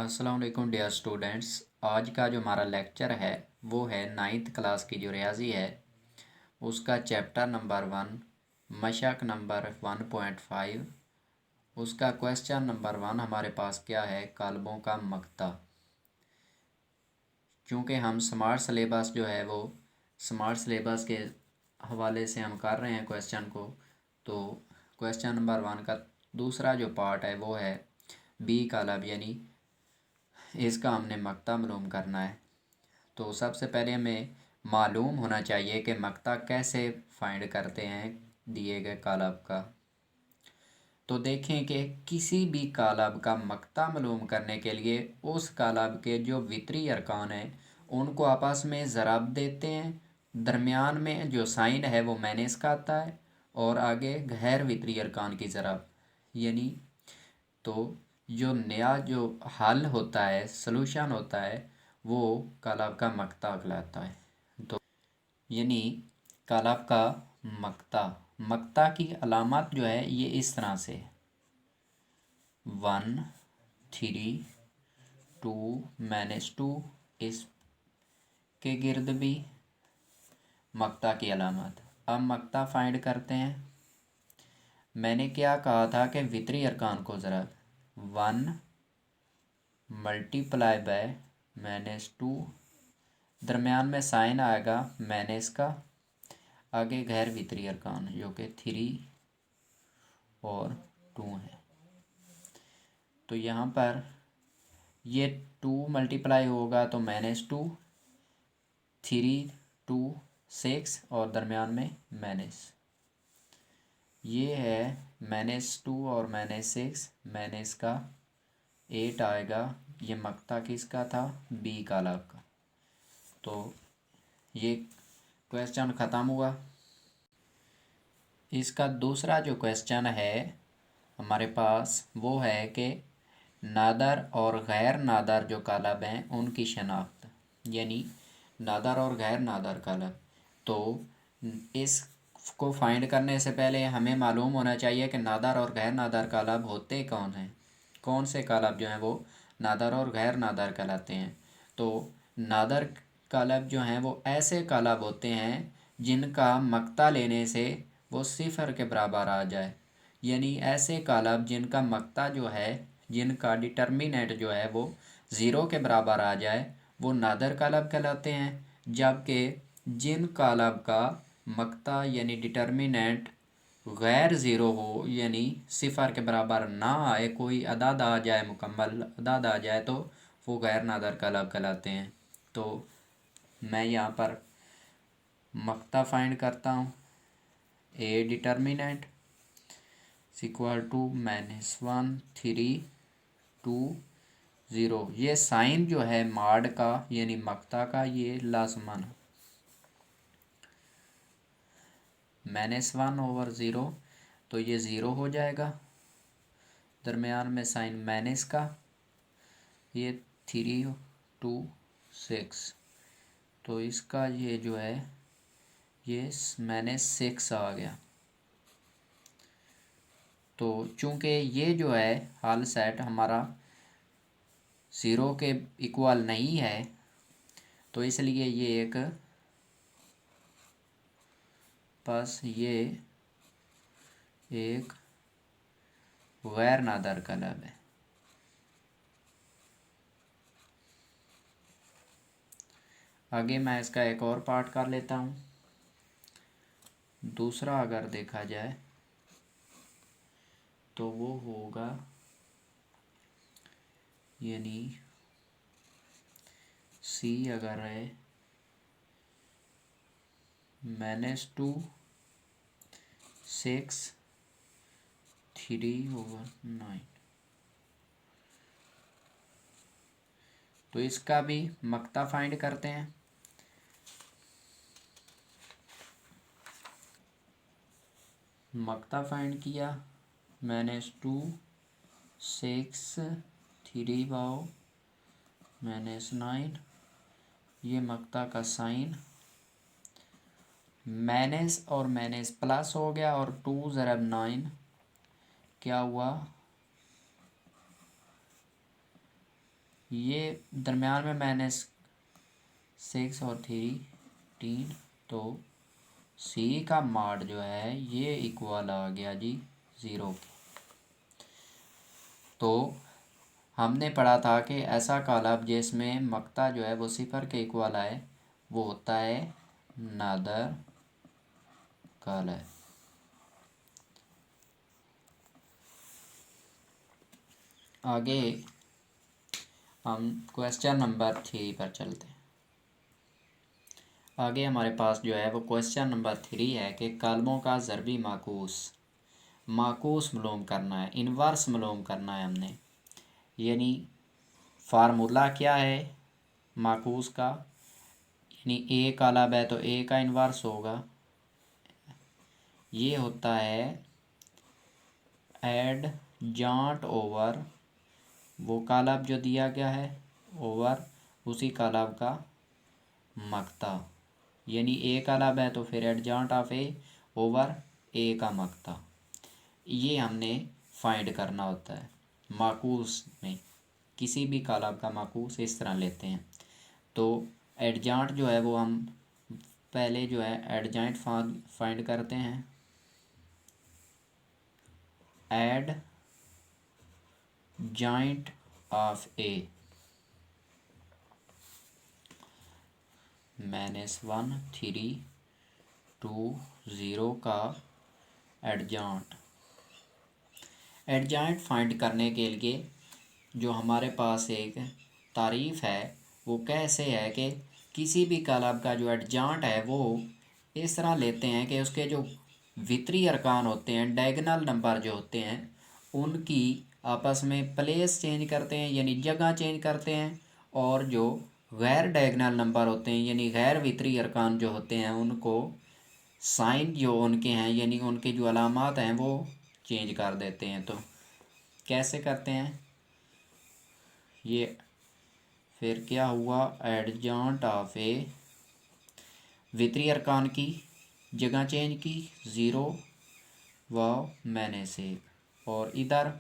अस्सलाम वालेकुम dear students. आज का जो हमारा लेक्चर है वो है 9th क्लास की जो रियाजी है उसका चैप्टर नंबर 1 मशक नंबर 1.5। उसका क्वेश्चन नंबर 1 हमारे पास क्या है, कालबों का मकता। क्योंकि हम स्मार्ट सिलेबस जो है वो स्मार्ट सिलेबस के हवाले से हम कर रहे हैं क्वेश्चन को, तो क्वेश्चन नंबर 1 का दूसरा जो पार्ट है वो है बी कालब, यानी इसका हमने मकता मालूम करना है। तो सबसे पहले हमें मालूम होना चाहिए कि मकता कैसे फाइंड करते हैं दिए गए कालब का। तो देखें कि किसी भी कालब का मकता मालूम करने के लिए उस कालब के जो वितरी अरकान हैं उनको आपस में ज़राब देते हैं। दरमियान में जो साइन है वो माइनस का आता है और आगे गैर वितरी अरकान की ज़राब, यानी तो जो नया जो हल होता है, सलूशन होता है, वो कालब का मकता कहलाता है। तो यानी कालब का मकता मकता की अलामत जो है ये इस तरह से 1 3 2 -2 इसके गिर्द भी मकता की अलामत। अब मकता फाइंड करते हैं। मैंने क्या कहा था कि वितरी अरकान को ज़रा 1 मल्टीप्लाई बाय -2, दरमियान में साइन आएगा माइनस का, आगे गैर वितरी अरकान जो कि 3 और 2 है। तो यहाँ पर ये 2 मल्टीप्लाई होगा तो -2, 3 2 6 और दरमियान में माइनस, ये है -2 और -6, माइनस का 8 आएगा। ये मकता किसका था? बी कालब का। तो ये क्वेश्चन ख़त्म हुआ। इसका दूसरा जो क्वेश्चन है हमारे पास वो है कि नादर और गैर नादर जो कालब हैं उनकी शनाख्त, यानी नादर और गैर नादर कालब। तो इसको फाइंड करने से पहले हमें मालूम होना चाहिए कि नादर और गैर नादर कालब होते कौन हैं, कौन से कालब जो हैं वो नादर और गैर नादर कहलाते हैं। तो नादर कालब जो हैं वो ऐसे कालब होते हैं जिनका मकता लेने से वो सिफ़र के बराबर आ जाए, यानी ऐसे कालब जिनका मकता जो है, जिनका डिटर्मिनेंट जो है वो ज़ीरो के बराबर आ जाए, वो नादर कालब कहलाते हैं। जबकि जिन कालब का मकता यानी डिटर्मिनेंट गैर ज़ीरो हो, यानी सिफ़र के बराबर ना आए, कोई अदद आ जाए, मुकम्मल अदद आ जाए, तो वो गैर नादर कालब कहलाते हैं। तो मैं यहाँ पर मकता फाइंड करता हूँ। A determinant equal to -1 3 2 0। ये साइन जो है माड का यानी मकता का, ये लाजमन -1/0, तो ये ज़ीरो हो जाएगा। दरमियान में साइन माइनस का, ये 3 2 6, तो इसका ये जो है ये -6 आ गया। तो चूँकि ये जो है हल सेट हमारा ज़ीरो के इक्वल नहीं है, तो इसलिए ये एक बस ये एक गैर नादर कालब है। आगे मैं इसका एक और पार्ट कर लेता हूँ। दूसरा अगर देखा जाए तो वो होगा यानी सी अगर है -2 6 3/9, तो इसका भी मकता फाइंड करते हैं। मकता फाइंड किया, -2 6 3/9, ये मकता का साइन माइनस और माइनस प्लस हो गया, और 2 ज़रब 9 क्या हुआ ये दरमियान में -6 और 3, तो सी का मॉड जो है ये इक्वल आ गया जी 0 के। तो हमने पढ़ा था कि ऐसा कालब जिसमें मक्ता जो है वो 0 के इक्वल आए वो होता है नादर कालब। आगे हम क्वेश्चन नंबर 3 पर चलते हैं। आगे हमारे पास जो है वो क्वेश्चन नंबर 3 है कि कालमों का ज़रबी माकूस मालूम करना है, इन्वर्स मालूम करना है हमने। यानी फार्मूला क्या है माकूस का, यानी ए कालब है तो ए का इन्वर्स होगा, ये होता है एडजांट ओवर वो कालब जो दिया गया है ओवर उसी कालब का मक्ता। यानी ए कालब है तो फिर एडजांट ऑफ ए ओवर ए का मक्ता। ये हमने फाइंड करना होता है माकूस में। किसी भी कालब का माकूस इस तरह लेते हैं। तो एडजांट जो है वो हम पहले जो है एडजांट फाइंड करते हैं। एड जॉइंट ऑफ ए -1 3 2 0 का एडजांट। एडजांट फाइंड करने के लिए जो हमारे पास एक तारीफ़ है वो कैसे है कि किसी भी कालब का जो एडजांट है वो इस तरह लेते हैं कि उसके जो वितरी अरकान होते हैं डायगोनल नंबर जो होते हैं उनकी आपस में प्लेस चेंज करते हैं यानी जगह चेंज करते हैं, और जो गैर डायगोनल नंबर होते हैं यानी गैर वितरी अरकान जो होते हैं उनको साइन जो उनके हैं यानी उनके जो अलामात हैं वो चेंज कर देते हैं। तो कैसे करते हैं ये, फिर क्या हुआ एडजांट ऑफ ए वितरी अरकान की जगह चेंज की 0 व -1, और इधर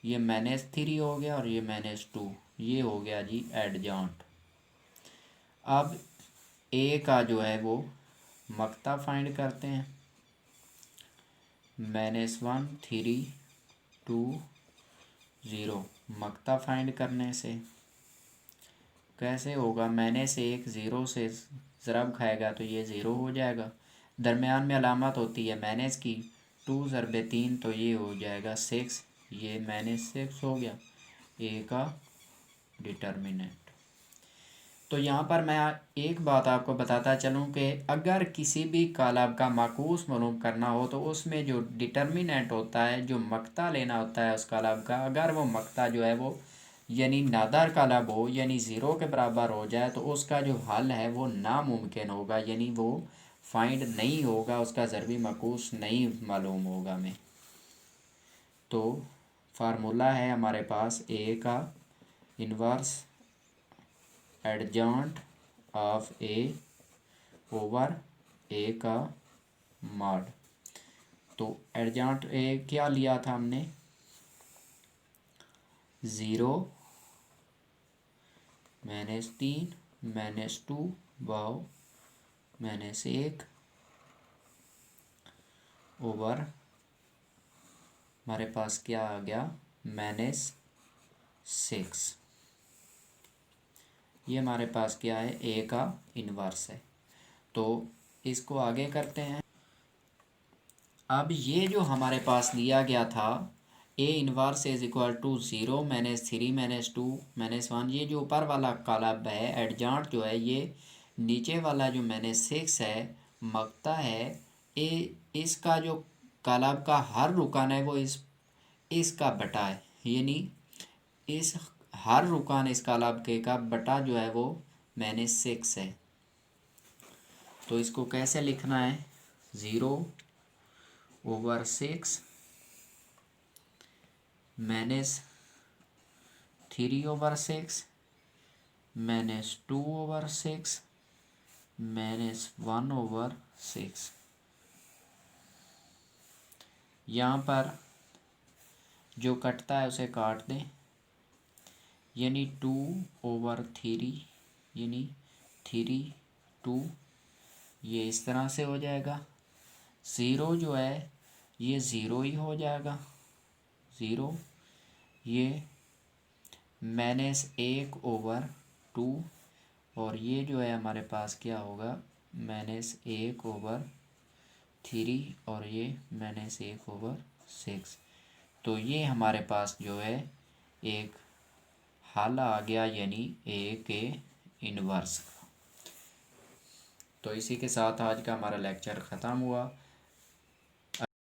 ये -3 हो गया और ये -2, ये हो गया जी एडजांट। अब ए का जो है वो मक्ता फाइंड करते हैं। -1 3 2 0 मक्ता फाइंड करने से कैसे होगा, -1 0 से ज़रब खाएगा तो ये 0 हो जाएगा। दरमियान में अलामत होती है माइनस की, 2 ज़रबे 3 तो ये हो जाएगा 6, ये -6 हो गया ए का डिटर्मिनेंट। तो यहाँ पर मैं एक बात आपको बताता चलूँ कि अगर किसी भी कालब का माकूस मालूम करना हो तो उसमें जो डिटर्मिनेंट होता है जो मक्ता लेना होता है उस कालब का, अगर वो मक्ता जो है वो यानी नादर कालब हो यानी 0 के बराबर हो जाए तो उसका जो हल है वो नामुमकिन होगा, यानी वो फाइंड नहीं होगा, उसका ज़रबी माकूस नहीं मालूम होगा हमें। तो फार्मूला है हमारे पास ए का इन्वर्स एडजांट ऑफ ए ओवर ए का मॉड। तो एडजांट ए क्या लिया था हमने 0 -3 -2 वाव -1 ओवर हमारे पास क्या आ गया -6। ये हमारे पास क्या है ए का इन्वर्स है। तो इसको आगे करते हैं। अब ये जो हमारे पास दिया गया था A inverse is equal to 0 -3 -2 -1, ये जो ऊपर वाला कालब है एडजांट जो है ये नीचे वाला जो -6 है मक्ता है ए, इसका जो कालब का हर रुकान है वो इसका बटा है, यानी इस हर रुकान इस कालब के का बटा जो है वो -6 है। तो इसको कैसे लिखना है 0 ओवर 6 -3 ओवर 6 -2 ओवर 6 -1 ओवर 6। यहाँ पर जो कटता है उसे काट दें, यानी 2/3 यानी 3/2 ये इस तरह से हो जाएगा। ज़ीरो जो है ये ज़ीरो ही हो जाएगा, ज़ीरो। ये -1/2 और ये जो है हमारे पास क्या होगा, -1/3 और ये -1/6। तो ये हमारे पास जो है एक हल आ गया, यानी ए के इन्वर्स का। तो इसी के साथ आज का हमारा लेक्चर ख़त्म हुआ।